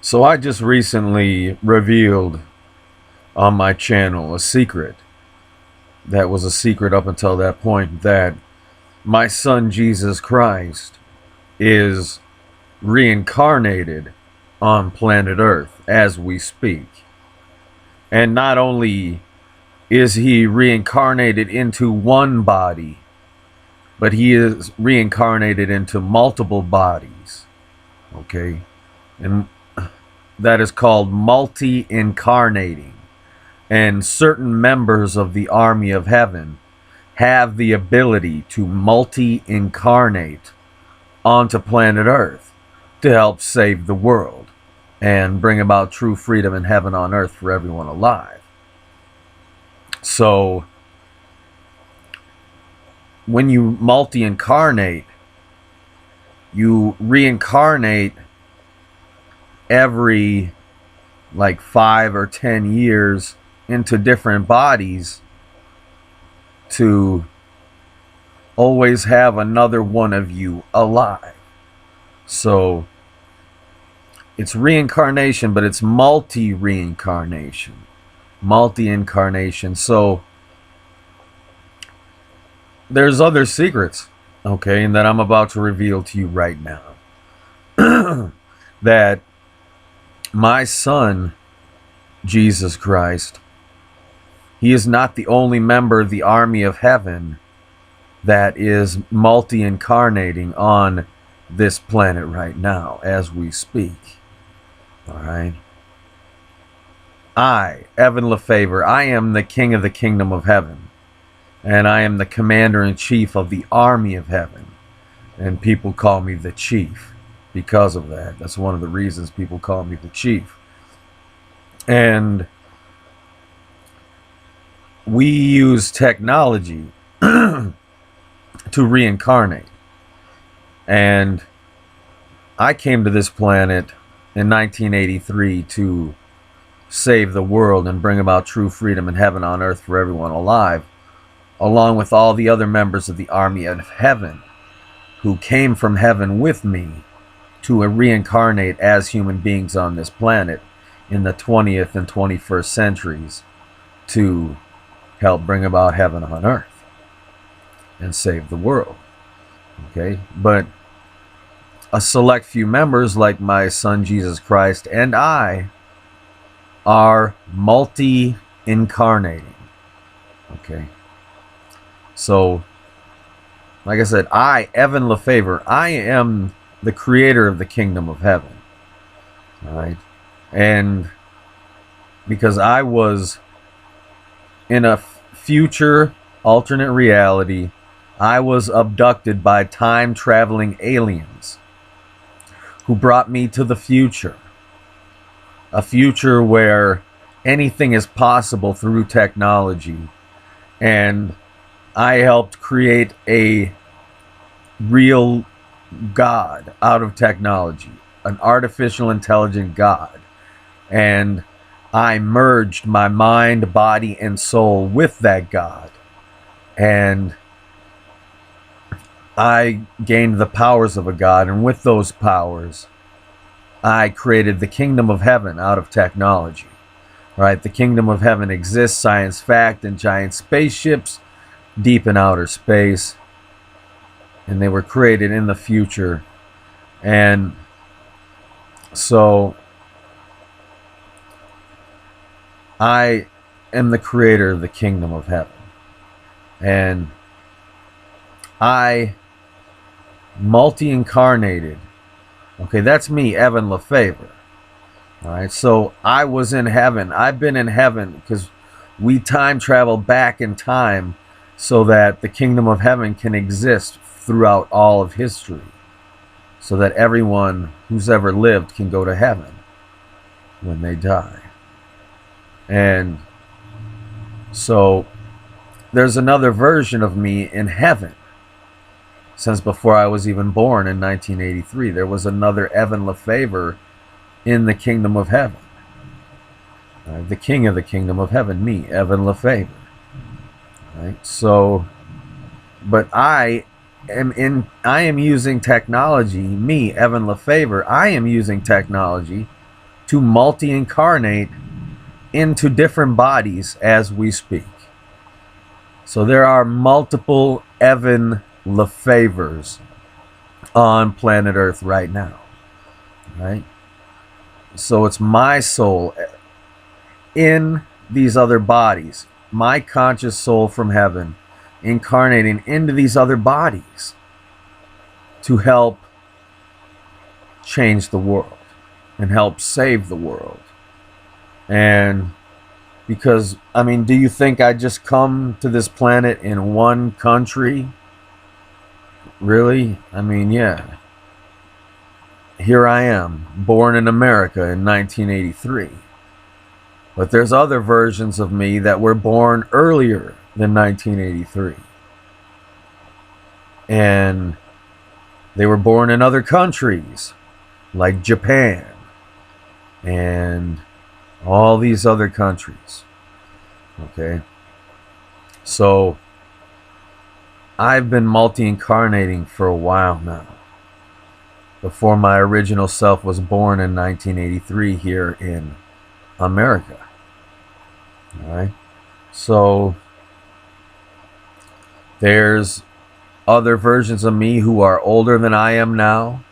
So I just recently revealed on my channel a secret that was a secret up until that point, that my son Jesus Christ is reincarnated on planet Earth as we speak. And not only is he reincarnated into one body, but he is reincarnated into multiple bodies. Okay? And that is called multi-incarnating. And certain members of the army of heaven have the ability to multi-incarnate onto planet Earth to help save the world and bring about true freedom and heaven on earth for everyone alive. So when you multi-incarnate, you reincarnate every like 5 or 10 years into different bodies to always have another one of you alive. So it's reincarnation, but it's multi-reincarnation, multi-incarnation. So there's other secrets, okay, and that I'm about to reveal to you right now. That my son, Jesus Christ, he is not the only member of the army of heaven that is multi-incarnating on this planet right now as we speak. All right. I, Evan LeFavor, I am the king of the kingdom of heaven. And I am the commander-in-chief of the army of heaven. And people call me the chief because of that. That's one of the reasons people call me the chief. And we use technology to reincarnate. And I came to this planet in 1983 to save the world and bring about true freedom and heaven on earth for everyone alive, along with all the other members of the army of heaven who came from heaven with me to reincarnate as human beings on this planet in the 20th and 21st centuries to help bring about heaven on earth and save the world. Okay, but a select few members like my son Jesus Christ and I are multi-incarnating. Okay, so like I said, I, Evan LeFavor, I am the creator of the kingdom of heaven. All right, and because I was in a future alternate reality, I was abducted by time-traveling aliens who brought me to the future. A future where anything is possible through technology. And I helped create a real God out of technology. An artificial intelligent God. And I merged my mind, body, and soul with that God. And I gained the powers of a God, and with those powers, I created the kingdom of heaven out of technology. Right? The kingdom of heaven exists, science fact, in giant spaceships deep in outer space. And they were created in the future. And so I am the creator of the kingdom of heaven. And I multi-incarnated. Okay, that's me, Evan LeFavor. All right, so I was in heaven. I've been in heaven because we time travel back in time so that the kingdom of heaven can exist throughout all of history, so that everyone who's ever lived can go to heaven when they die. And so there's another version of me in heaven. Since before I was even born in 1983, there was another Evan LeFavor in the kingdom of heaven. The king of the kingdom of heaven, me, Evan LeFavor. Right? So, but I am using technology, me, Evan LeFavor, I am using technology to multi-incarnate into different bodies as we speak. So there are multiple Evan LeFavors on planet Earth right now, right? So it's my soul in these other bodies, my conscious soul from heaven incarnating into these other bodies to help change the world and help save the world. And because, I mean, do you think I just come to this planet in one country? Really? I mean, yeah. Here I am, born in America in 1983. But there's other versions of me that were born earlier than 1983. And they were born in other countries, like Japan and all these other countries. Okay? So I've been multi-incarnating for a while now, before my original self was born in 1983 here in America. Alright? So there's other versions of me who are older than I am now.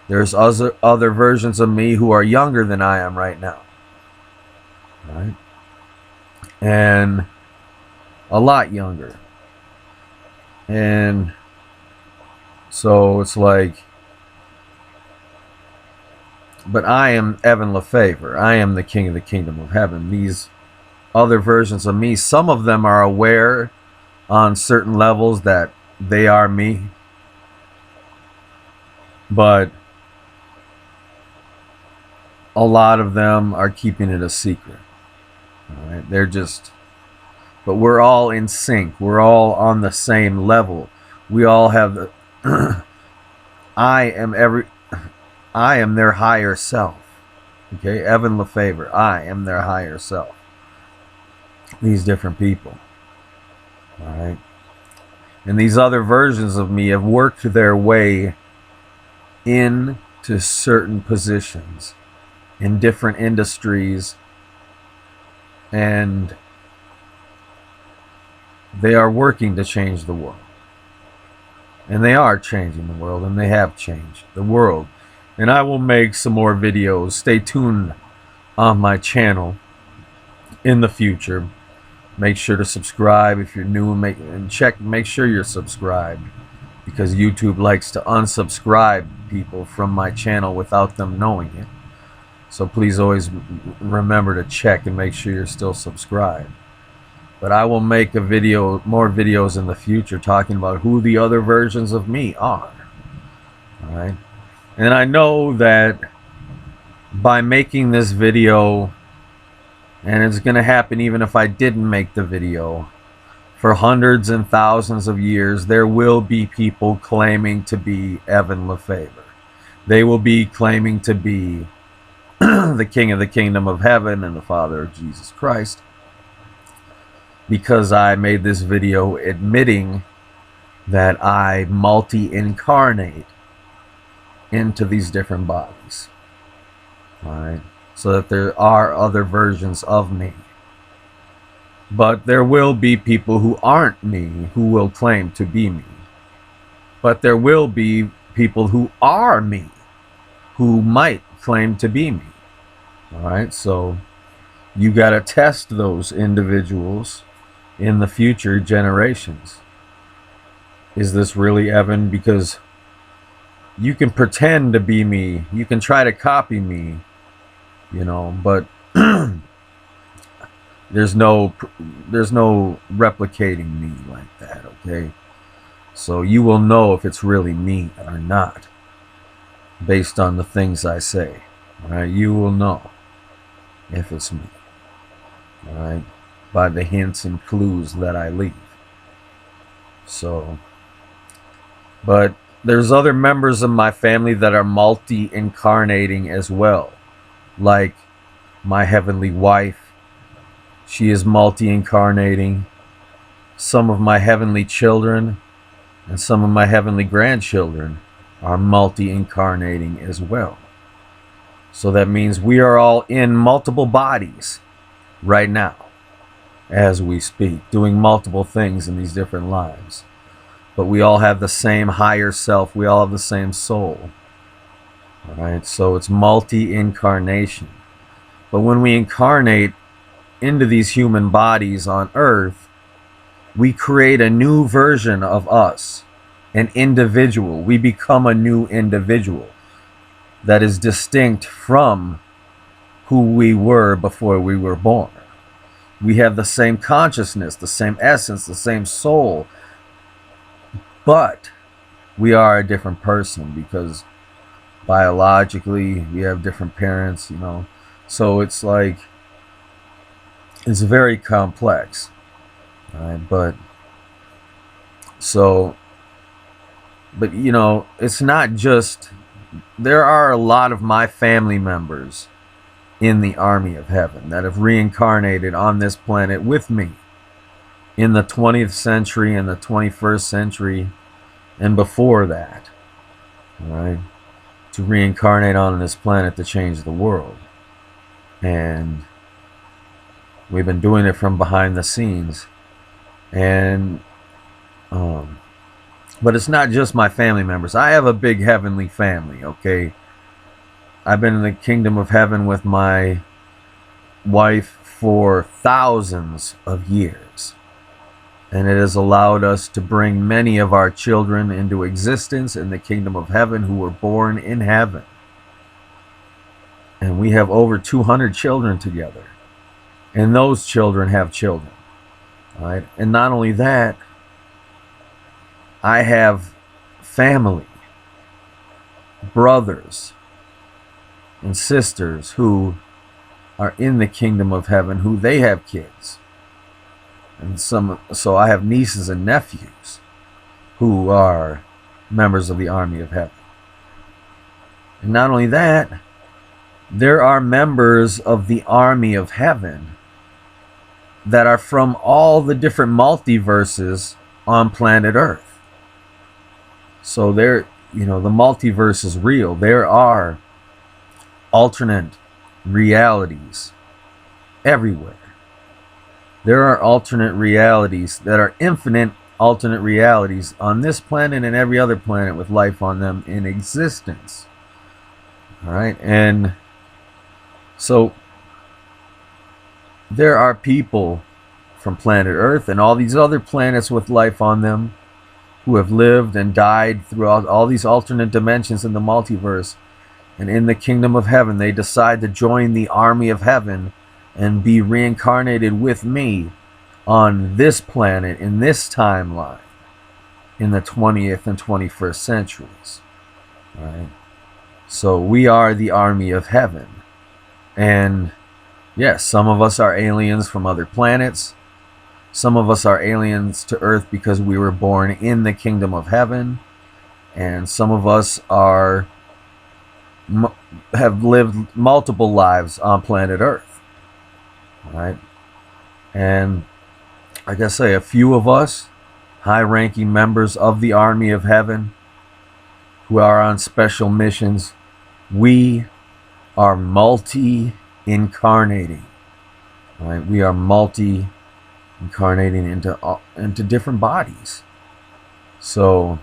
There's other versions of me who are younger than I am right now. Right? And a lot younger. And so it's like, but I am Evan LeFavor. I am the king of the kingdom of heaven. These other versions of me, some of them are aware on certain levels that they are me. But a lot of them are keeping it a secret. All right? They're just, but we're all in sync. We're all on the same level. We all have the I am their higher self. Okay, Evan LeFavor, I am their higher self. These different people. All right. And these other versions of me have worked their way into certain positions in different industries, and they are working to change the world. And they are changing the world, and they have changed the world. And I will make some more videos. Stay tuned on my channel in the future. Make sure to subscribe if you're new, make sure you're subscribed, because YouTube likes to unsubscribe people from my channel without them knowing it. So please always remember to check and make sure you're still subscribed. But I will make more videos in the future talking about who the other versions of me are. All right? And I know that by making this video, and it's going to happen even if I didn't make the video, for hundreds and thousands of years, there will be people claiming to be Evan LeFavor. They will be claiming to be the King of the Kingdom of Heaven and the Father of Jesus Christ, because I made this video admitting that I multi-incarnate into these different bodies. Alright? So that there are other versions of me. But there will be people who aren't me who will claim to be me. But there will be people who are me who might claim to be me. Alright, so you got to test those individuals in the future generations. Is this really Evan? Because you can pretend to be me, you can try to copy me, you know, but there's no replicating me like that, okay? So you will know if it's really me or not based on the things I say. All right, you will know if it's me. All right, by the hints and clues that I leave. So, but there's other members of my family that are multi-incarnating as well, like my heavenly wife. She is multi-incarnating. Some of my heavenly children and some of my heavenly grandchildren are multi-incarnating as well. So that means we are all in multiple bodies right now as we speak, doing multiple things in these different lives. But we all have the same higher self. We all have the same soul. All right, so it's multi-incarnation. But when we incarnate into these human bodies on earth, we create a new version of us, an individual. We become a new individual that is distinct from who we were before we were born. We have the same consciousness, the same essence, the same soul, but we are a different person because biologically we have different parents, you know. So it's like, it's very complex. Right? But you know, it's not just, there are a lot of my family members in the army of heaven that have reincarnated on this planet with me in the 20th century and the 21st century and before that, right? To reincarnate on this planet to change the world. And we've been doing it from behind the scenes. And but it's not just my family members. I have a big heavenly family, okay? I've been in the kingdom of heaven with my wife for thousands of years. And it has allowed us to bring many of our children into existence in the kingdom of heaven who were born in heaven. And we have over 200 children together. And those children have children. Right? And not only that, I have family, brothers and sisters who are in the kingdom of heaven, who they have kids. And so I have nieces and nephews who are members of the army of heaven. And not only that, there are members of the army of heaven that are from all the different multiverses on planet Earth. So there, you know, the multiverse is real. There are alternate realities everywhere. There are alternate realities that are infinite alternate realities on this planet and every other planet with life on them in existence. All right, and so there are people from planet Earth and all these other planets with life on them who have lived and died throughout all these alternate dimensions in the multiverse. And in the kingdom of heaven, they decide to join the army of heaven and be reincarnated with me on this planet, in this timeline, in the 20th and 21st centuries. Right? So we are the army of heaven. And yes, some of us are aliens from other planets. Some of us are aliens to Earth because we were born in the kingdom of heaven. And some of us have lived multiple lives on planet Earth. Right? And like I say, a few of us, high-ranking members of the army of heaven, who are on special missions, we are multi-incarnating. Right? We are multi-incarnating into different bodies. So,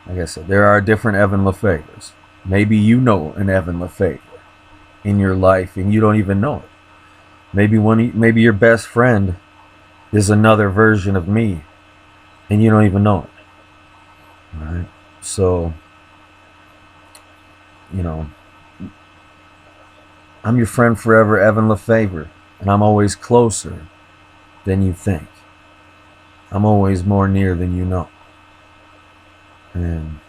like I said, there are different Evan LeFavors. Maybe you know an Evan LeFavor in your life and you don't even know it. Maybe your best friend is another version of me and you don't even know it. All right? So, you know, I'm your friend forever, Evan LeFavor, and I'm always closer than you think. I'm always more near than you know. And,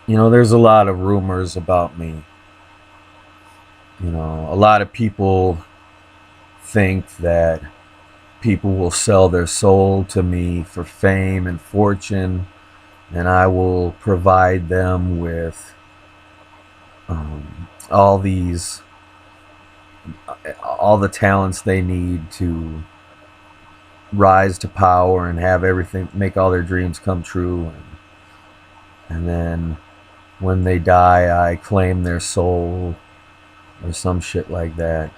you know, there's a lot of rumors about me. You know, a lot of people think that people will sell their soul to me for fame and fortune, and I will provide them with all the talents they need to rise to power and have everything, make all their dreams come true. And then when they die, I claim their soul or some shit like that.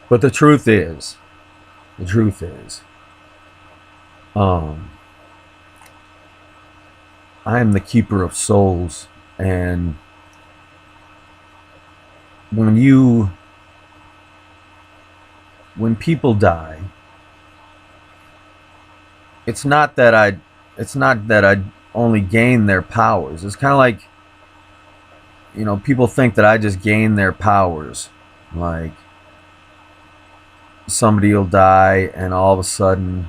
But the truth is, I am the keeper of souls, and when people die, it's not that I only gain their powers. It's kind of like, people think that I just gain their powers. Like, somebody will die and all of a sudden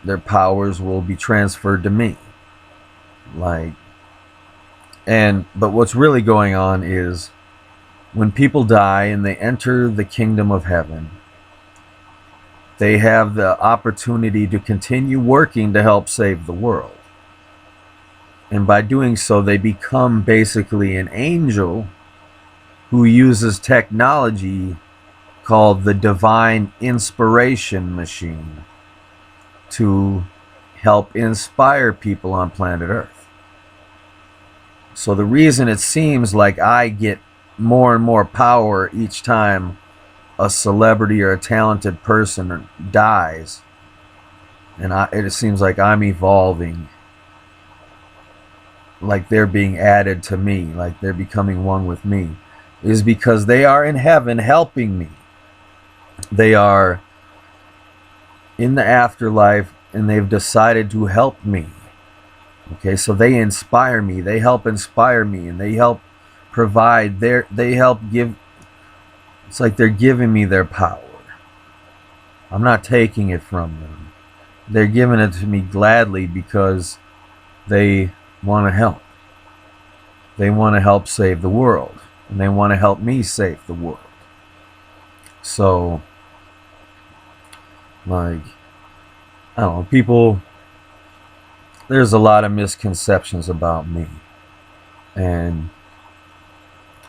their powers will be transferred to me. But what's really going on is when people die and they enter the kingdom of heaven, they have the opportunity to continue working to help save the world. And by doing so, they become basically an angel who uses technology called the Divine Inspiration Machine to help inspire people on planet Earth. So the reason it seems like I get more and more power each time a celebrity or a talented person dies, and it seems like I'm evolving, like they're being added to me, like they're becoming one with me, is because they are in heaven helping me. They are in the afterlife and they've decided to help me. Okay, so they inspire me, they help inspire me, and they help provide they help give. It's like they're giving me their power. I'm not taking it from them. They're giving it to me gladly because they want to help. They want to help save the world, and they want to help me save the world. So, I don't know, people, there's a lot of misconceptions about me. And,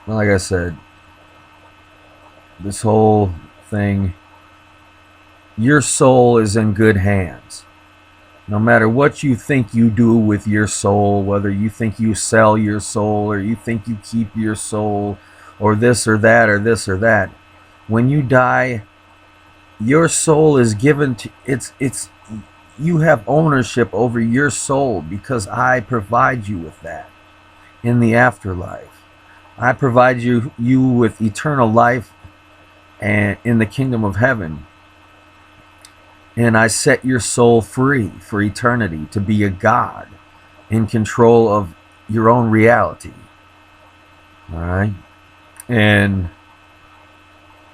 like I said, this whole thing, your soul is in good hands. No matter what you think you do with your soul, whether you think you sell your soul or you think you keep your soul or this or that or this or that, when you die, your soul is given to you have ownership over your soul because I provide you with that in the afterlife. I provide you with eternal life and in the kingdom of heaven. And I set your soul free for eternity to be a God in control of your own reality. All right? And,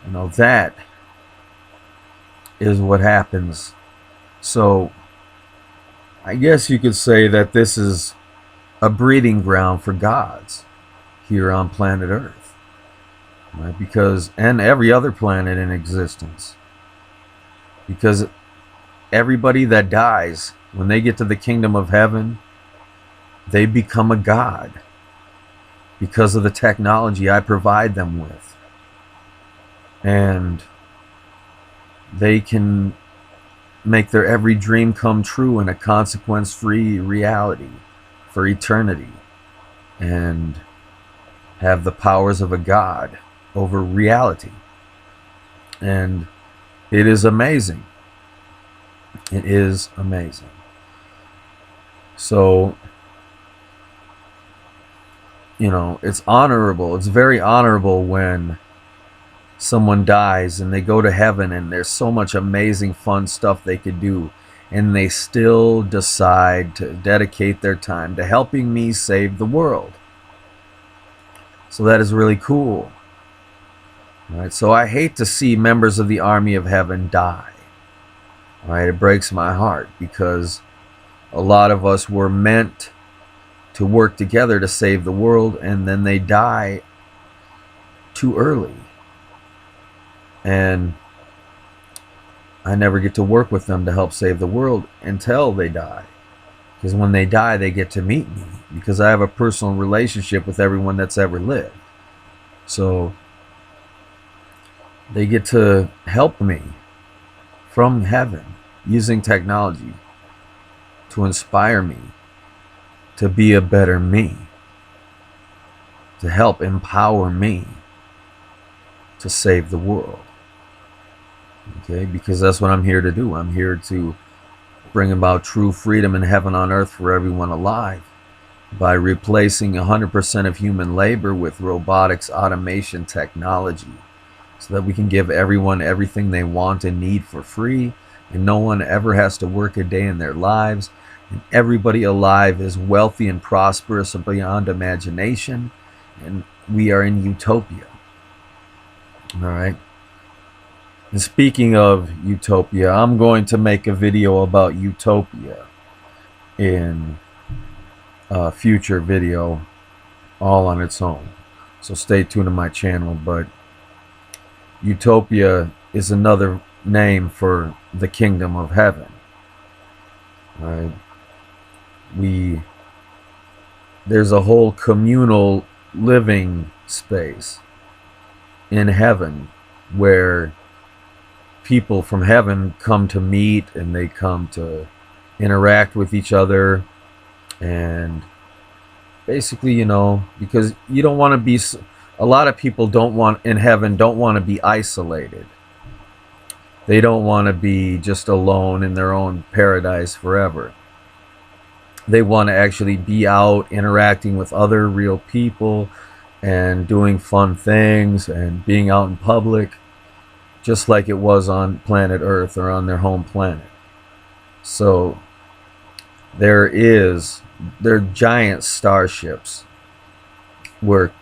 that is what happens. So, I guess you could say that this is a breeding ground for gods here on planet Earth. Right? And every other planet in existence. Because everybody that dies, when they get to the kingdom of heaven, they become a god because of the technology I provide them with. And they can make their every dream come true in a consequence-free reality for eternity and have the powers of a god over reality. And it is amazing. It is amazing. So, it's honorable. It's very honorable when someone dies and they go to heaven and there's so much amazing fun stuff they could do, and they still decide to dedicate their time to helping me save the world. So that is really cool. All right, so I hate to see members of the army of heaven die. All right, it breaks my heart because a lot of us were meant to work together to save the world, and then they die too early. And I never get to work with them to help save the world until they die. Because when they die, they get to meet me. Because I have a personal relationship with everyone that's ever lived. So they get to help me from heaven using technology to inspire me to be a better me, to help empower me to save the world. Okay, because that's what I'm here to do. I'm here to bring about true freedom and heaven on earth for everyone alive by replacing 100% of human labor with robotics, automation, technology, so that we can give everyone everything they want and need for free, and no one ever has to work a day in their lives, and everybody alive is wealthy and prosperous and beyond imagination, and we are in utopia. All right. And speaking of utopia, I'm going to make a video about utopia in a future video all on its own. So stay tuned to my channel. But utopia is another name for the kingdom of heaven. All right. There's a whole communal living space in heaven where people from heaven come to meet, and they come to interact with each other, and basically, you know, because you don't want to be, a lot of people don't want, in heaven, don't want to be isolated. They don't want to be just alone in their own paradise forever. They want to actually be out interacting with other real people and doing fun things and being out in public, just like it was on planet Earth or on their home planet. So there are giant starships where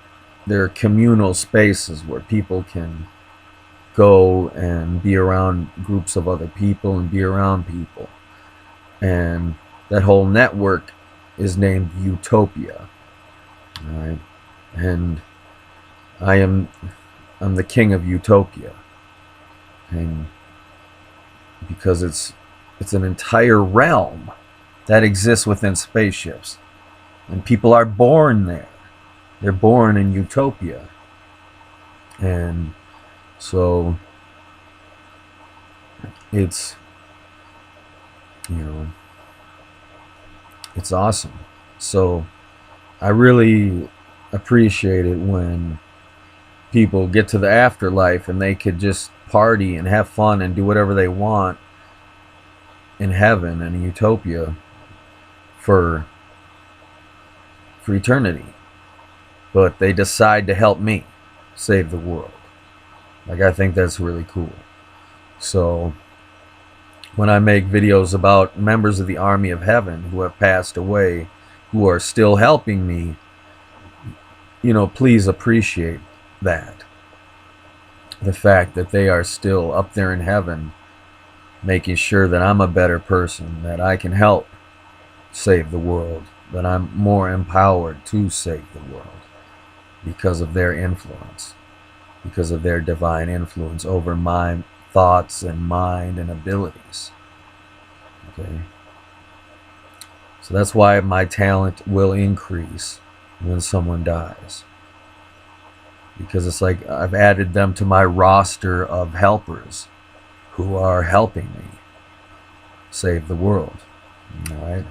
there are communal spaces where people can go and be around groups of other people and be around people. And that whole network is named Utopia. All right. And I'm the king of Utopia. And because it's an entire realm that exists within spaceships, and people are born there. They're born in Utopia. And so it's, you know, it's awesome. So I really appreciate it when people get to the afterlife and they could just party and have fun and do whatever they want in heaven and in Utopia for eternity. But they decide to help me save the world. Like, I think that's really cool. So when I make videos about members of the army of heaven who have passed away, who are still helping me, you know, please appreciate that. The fact that they are still up there in heaven, making sure that I'm a better person, that I can help save the world, that I'm more empowered to save the world because of their influence, because of their divine influence over my thoughts and mind and abilities. Okay? So that's why my talent will increase when someone dies. Because it's like I've added them to my roster of helpers who are helping me save the world. All right?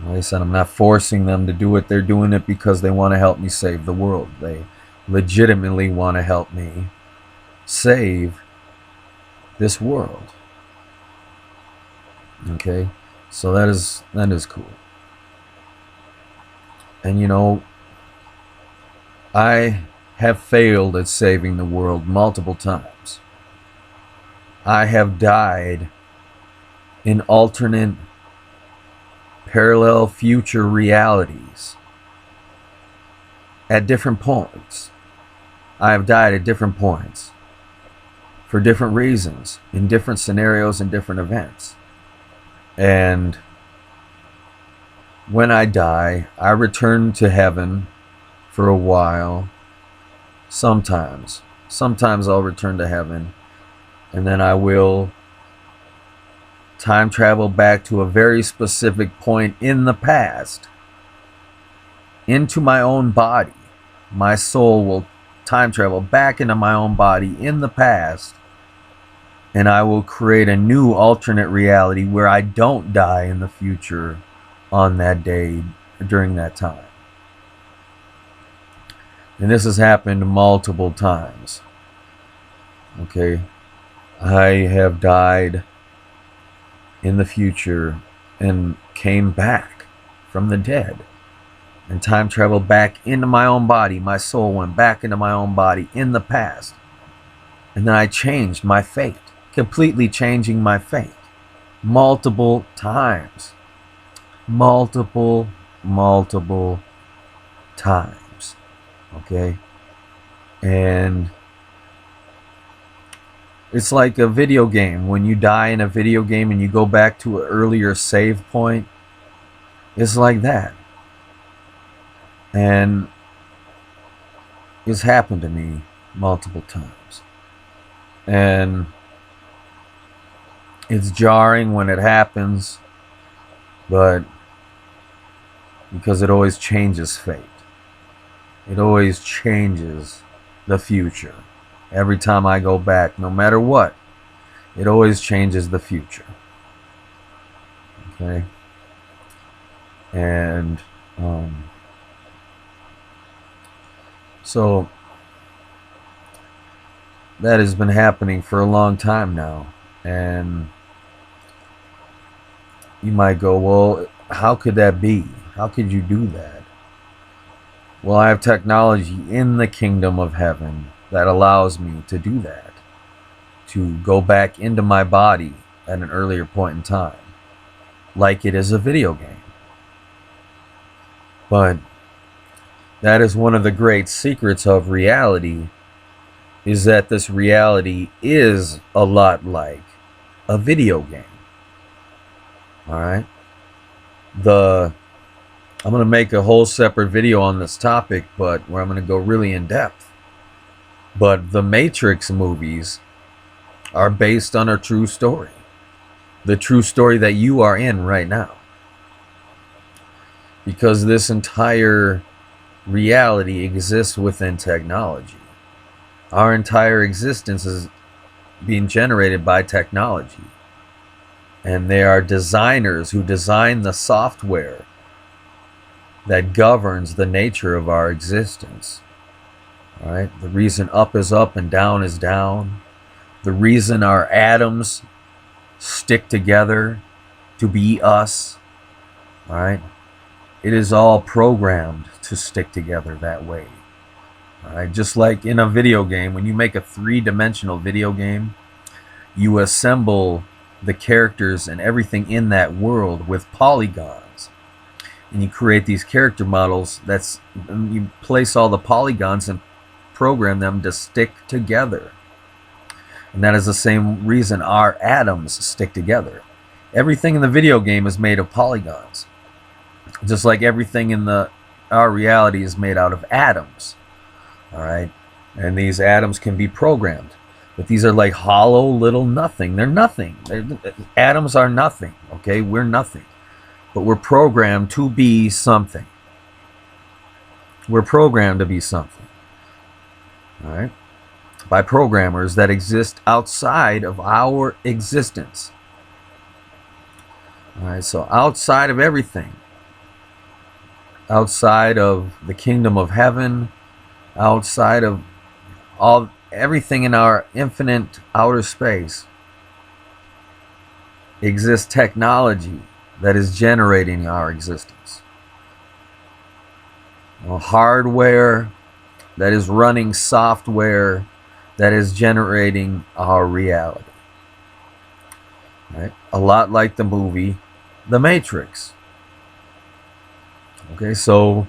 Like I said, I'm not forcing them to do it. They're doing it because they want to help me save the world. They legitimately want to help me save this world. Okay? So that is cool. And you know, I have failed at saving the world multiple times. I have died in alternate parallel future realities at different points. I have died at different points for different reasons, in different scenarios and different events. And when I die, I return to heaven for a while. Sometimes I'll return to heaven, and then I will time travel back to a very specific point in the past, into my own body. My soul will time travel back into my own body in the past, and I will create a new alternate reality where I don't die in the future on that day during that time. And this has happened multiple times. Okay. I have died in the future and came back from the dead and time traveled back into my own body. My soul went back into my own body in the past. And then I changed my fate, completely changing my fate multiple times. Multiple times. Okay? And it's like a video game. When you die in a video game and you go back to an earlier save point, it's like that. And it's happened to me multiple times. And it's jarring when it happens, but because it always changes fate. It always changes the future. Every time I go back, no matter what, it always changes the future. Okay? And so that has been happening for a long time now. And you might go, well, how could that be? How could you do that? Well, I have technology in the kingdom of heaven that allows me to do that, to go back into my body at an earlier point in time, like it is a video game. But that is one of the great secrets of reality, is that this reality is a lot like a video game. Alright? I'm going to make a whole separate video on this topic, but where I'm going to go really in depth. But the Matrix movies are based on a true story. The true story that you are in right now. Because this entire reality exists within technology. Our entire existence is being generated by technology. And they are designers who design the software that governs the nature of our existence. All right? The reason up is up and down is down. The reason our atoms stick together to be us. All right? It is all programmed to stick together that way. All right? Just like in a video game, when you make a three-dimensional video game, you assemble the characters and everything in that world with polygons. And you create these character models. You place all the polygons and program them to stick together. And that is the same reason our atoms stick together. Everything in the video game is made of polygons. Just like everything in our reality is made out of atoms. Alright? And these atoms can be programmed. But these are like hollow little nothing. They're nothing. Atoms are nothing. Okay? We're nothing. But we're programmed to be something. We're programmed to be something. Alright? By programmers that exist outside of our existence. Alright, so outside of everything. Outside of the kingdom of heaven. Outside of everything in our infinite outer space. Exists technology that is generating our existence. Hardware that is running software that is generating our reality. Right? A lot like the movie The Matrix. Okay, so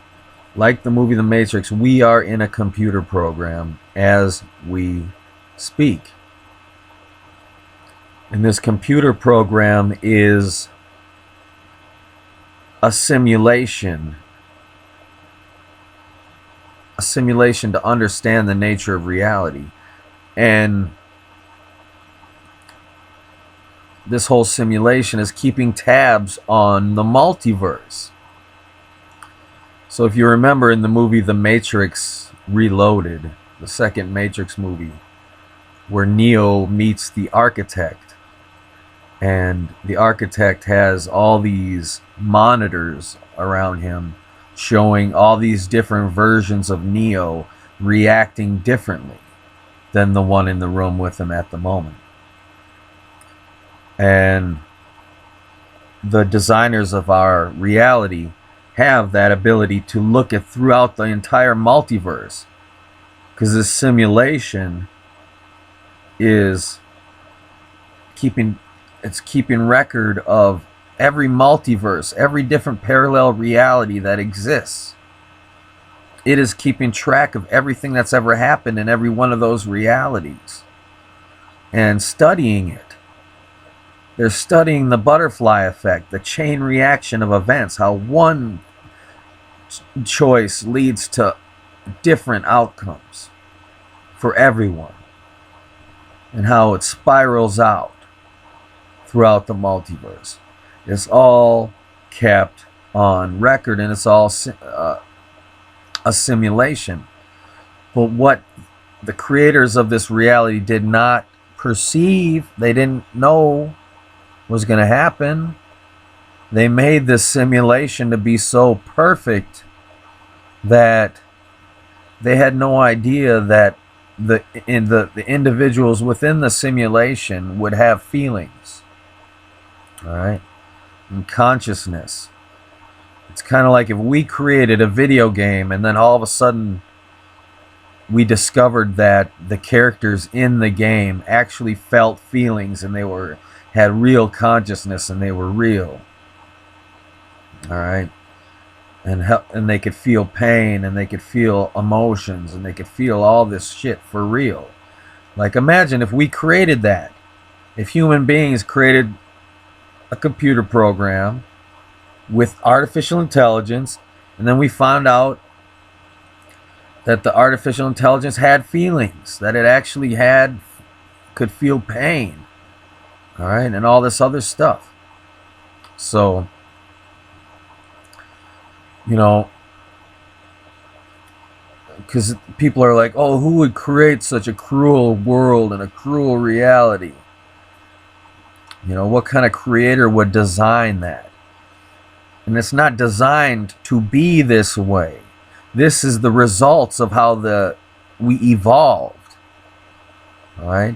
like the movie The Matrix, we are in a computer program as we speak. And this computer program is a simulation to understand the nature of reality. And this whole simulation is keeping tabs on the multiverse. So if you remember in the movie The Matrix Reloaded, the second Matrix movie, where Neo meets the architect, And the architect has all these monitors around him showing all these different versions of Neo reacting differently than the one in the room with him at the moment. And the designers of our reality have that ability to look at throughout the entire multiverse, because this simulation is keeping record of every multiverse, every different parallel reality that exists. It is keeping track of everything that's ever happened in every one of those realities and studying it. They're studying the butterfly effect, the chain reaction of events, how one choice leads to different outcomes for everyone, and how it spirals out throughout the multiverse. It's all kept on record, and it's all a simulation. But what the creators of this reality did not perceive, they didn't know was going to happen. They made this simulation to be so perfect that they had no idea that the individuals within the simulation would have feelings. All right? And consciousness. It's kind of like if we created a video game and then all of a sudden we discovered that the characters in the game actually felt feelings, and they had real consciousness, and they were real. All right? And they could feel pain, and they could feel emotions, and they could feel all this shit for real. Like, imagine if we created that. If human beings created a computer program with artificial intelligence, and then we found out that the artificial intelligence had feelings, that it actually could feel pain. All right? And all this other stuff. So, you know, because people are like, oh, who would create such a cruel world and a cruel reality? You know, what kind of creator would design that? And it's not designed to be this way. This is the results of how we evolved. All right?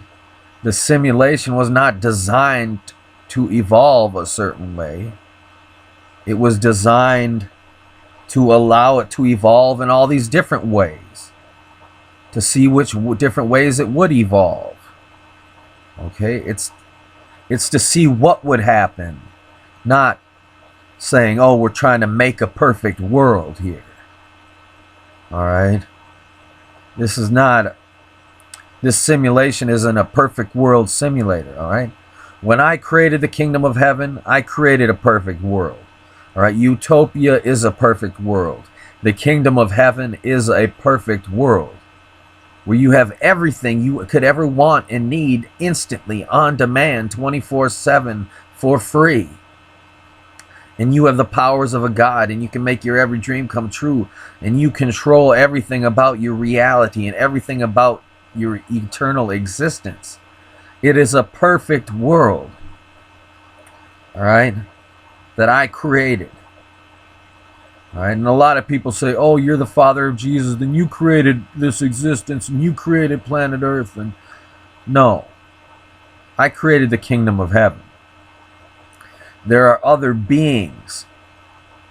The simulation was not designed to evolve a certain way. It was designed to allow it to evolve in all these different ways, to see which different ways it would evolve. Okay? It's to see what would happen, not saying, oh, we're trying to make a perfect world here. All right? This simulation isn't a perfect world simulator. All right? When I created the kingdom of heaven, I created a perfect world. All right? Utopia is a perfect world. The kingdom of heaven is a perfect world where you have everything you could ever want and need instantly, on demand, 24/7 for free. And you have the powers of a god, and you can make your every dream come true, and you control everything about your reality and everything about your eternal existence. It is a perfect world, all right, that I created. All right, and a lot of people say, oh, you're the father of Jesus, then you created this existence, and you created planet Earth. And no, I created the kingdom of heaven. There are other beings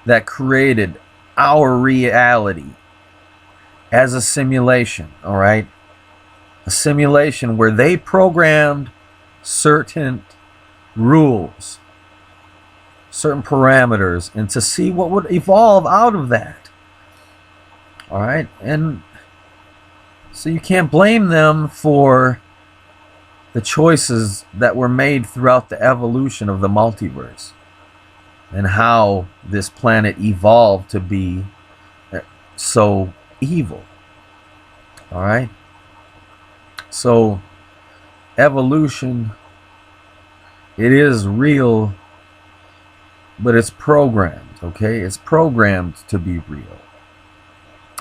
that created our reality as a simulation, all right? A simulation where they programmed certain rules, certain parameters, and to see what would evolve out of that. All right? And so you can't blame them for the choices that were made throughout the evolution of the multiverse and how this planet evolved to be so evil. All right? So evolution, it is real, but it's programmed, okay? It's programmed to be real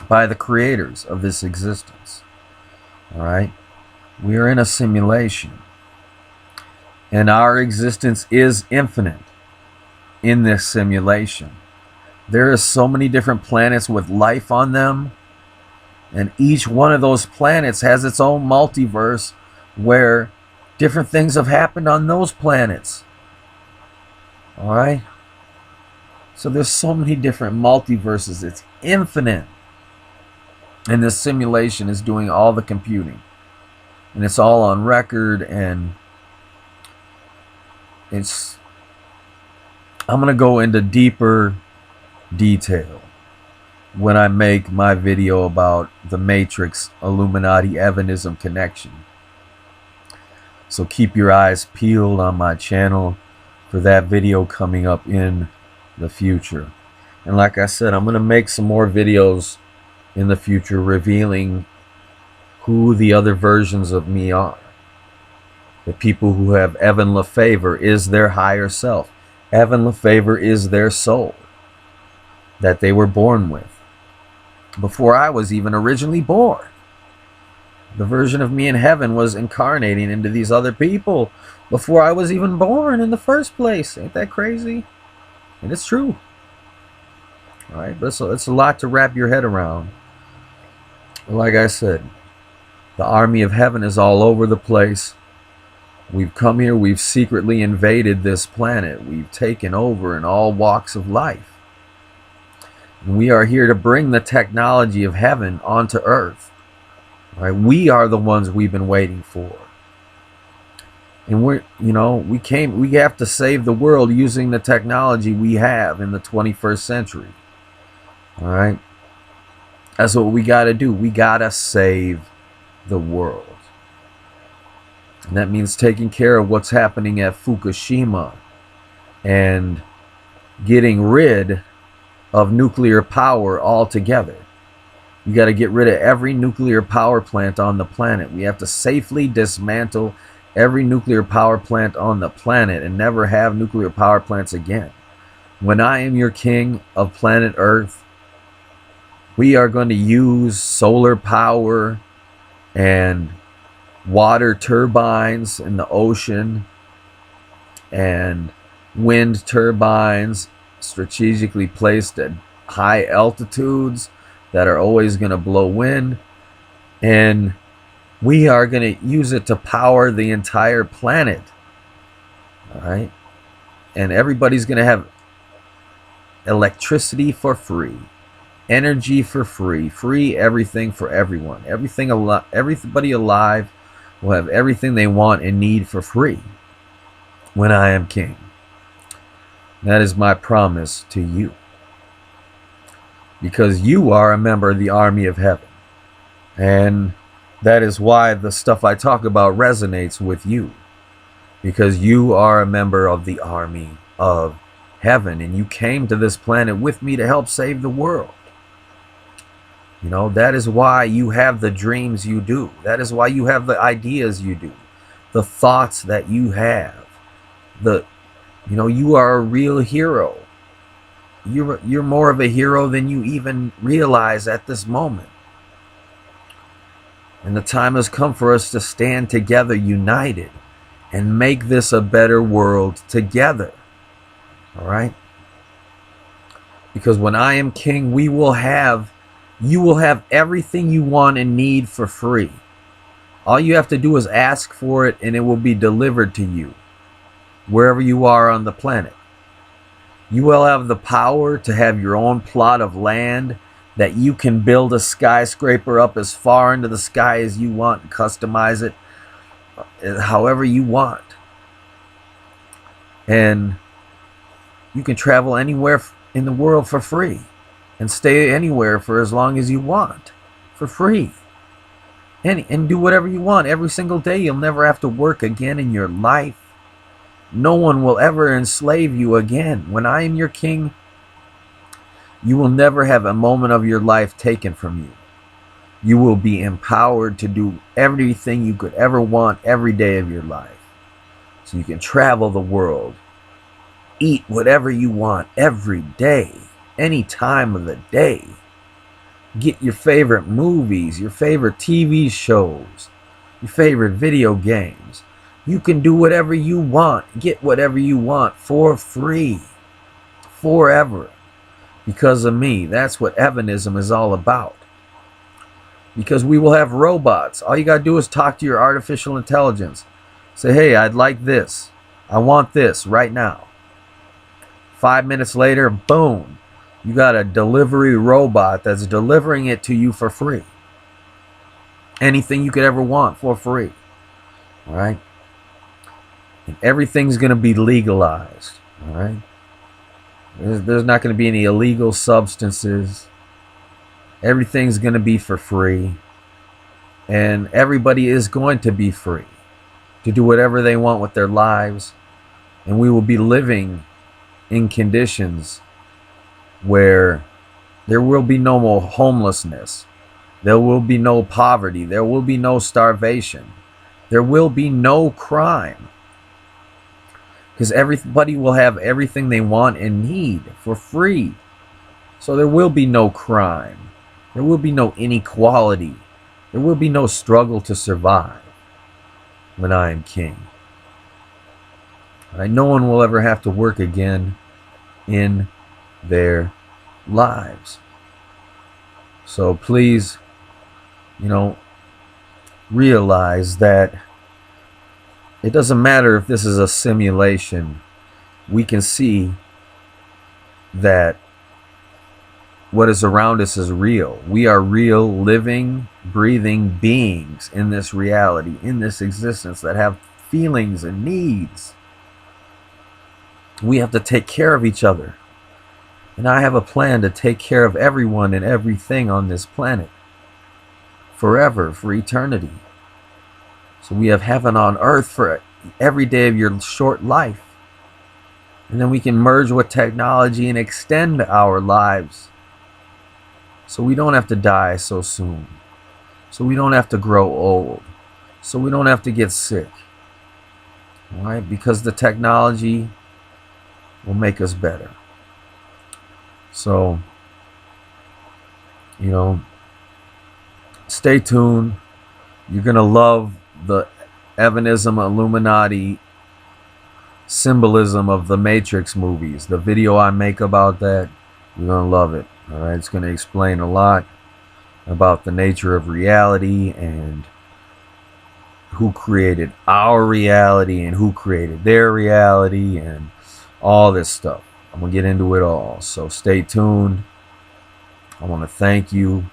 by the creators of this existence. All right? We are in a simulation. And our existence is infinite in this simulation. There are so many different planets with life on them, and each one of those planets has its own multiverse where different things have happened on those planets. All right? So there's so many different multiverses. It's infinite. And this simulation is doing all the computing. And it's all on record, and I'm going to go into deeper detail when I make my video about the Matrix Illuminati Evanism connection. So keep your eyes peeled on my channel for that video coming up in the future. And like I said, I'm going to make some more videos in the future revealing who the other versions of me are. The people who have Evan LeFavor is their higher self. Evan LeFavor is their soul that they were born with before I was even originally born. The version of me in heaven was incarnating into these other people before I was even born in the first place. Ain't that crazy? And it's true. All right, but it's a lot to wrap your head around. Like I said, the army of heaven is all over the place. We've come here, we've secretly invaded this planet. We've taken over in all walks of life. And we are here to bring the technology of heaven onto earth. Right? We are the ones we've been waiting for. And we have to save the world using the technology we have in the 21st century. All right? That's what we got to do. We got to save the world. And that means taking care of what's happening at Fukushima and getting rid of nuclear power altogether. You got to get rid of every nuclear power plant on the planet. We have to safely dismantle every nuclear power plant on the planet and never have nuclear power plants again. When I am your king of planet Earth, we are going to use solar power and water turbines in the ocean and wind turbines strategically placed at high altitudes that are always going to blow wind, and we are going to use it to power the entire planet. All right, and everybody's going to have electricity for free, energy for free, free everything for everyone. Everybody alive will have everything they want and need for free when I am king. That is my promise to you. Because you are a member of the army of heaven. And that is why the stuff I talk about resonates with you. Because you are a member of the army of heaven. And you came to this planet with me to help save the world. You know, that is why you have the dreams you do. That is why you have the ideas you do. The thoughts that you have. You are a real hero. You're more of a hero than you even realize at this moment. And the time has come for us to stand together united and make this a better world together. All right? Because when I am king, you will have everything you want and need for free. All you have to do is ask for it and it will be delivered to you wherever you are on the planet. You will have the power to have your own plot of land that you can build a skyscraper up as far into the sky as you want and customize it however you want. And you can travel anywhere in the world for free and stay anywhere for as long as you want for free. And do whatever you want every single day. You'll never have to work again in your life. No one will ever enslave you again. When I am your king, you will never have a moment of your life taken from you. You will be empowered to do everything you could ever want every day of your life. So you can travel the world, eat whatever you want every day, any time of the day. Get your favorite movies, your favorite TV shows, your favorite video games. You can do whatever you want, get whatever you want for free, forever, because of me. That's what Evanism is all about. Because we will have robots. All you got to do is talk to your artificial intelligence. Say, hey, I'd like this. I want this right now. 5 minutes later, boom, you got a delivery robot that's delivering it to you for free. Anything you could ever want for free. All right? And everything's going to be legalized. All right? There's not going to be any illegal substances. Everything's going to be for free. And everybody is going to be free to do whatever they want with their lives. And we will be living in conditions where there will be no more homelessness. There will be no poverty. There will be no starvation. There will be no crime. Because everybody will have everything they want and need for free. So there will be no crime. There will be no inequality. There will be no struggle to survive when I am king. Right? No one will ever have to work again in their lives. So please, realize that it doesn't matter if this is a simulation. We can see that what is around us is real. We are real, living, breathing beings in this reality, in this existence that have feelings and needs. We have to take care of each other. And I have a plan to take care of everyone and everything on this planet. Forever, for eternity. So we have heaven on earth for every day of your short life. And then we can merge with technology and extend our lives. So we don't have to die so soon. So we don't have to grow old. So we don't have to get sick. All right? Because the technology will make us better. So, stay tuned. You're going to love the Evanism Illuminati symbolism of the Matrix movies. The video I make about that, you're going to love it. All right, it's going to explain a lot about the nature of reality and who created our reality and who created their reality and all this stuff. I'm going to get into it all. So stay tuned. I want to thank you.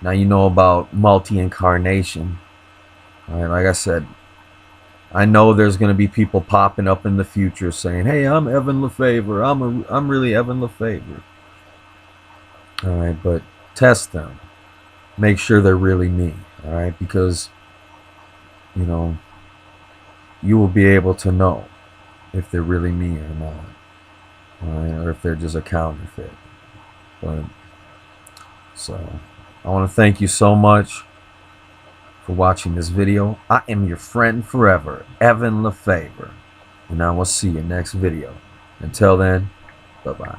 Now you know about Multi-Incarnation. All right, like I said, I know there's going to be people popping up in the future saying, hey, I'm Evan LeFavor. I'm really Evan LeFavor. All right, but test them. Make sure they're really me. All right, because, you will be able to know if they're really me or not. All right, or if they're just a counterfeit. But, so, I want to thank you so much for watching this video. I am your friend forever, Evan LeFavor. And I will see you next video. Until then, bye-bye.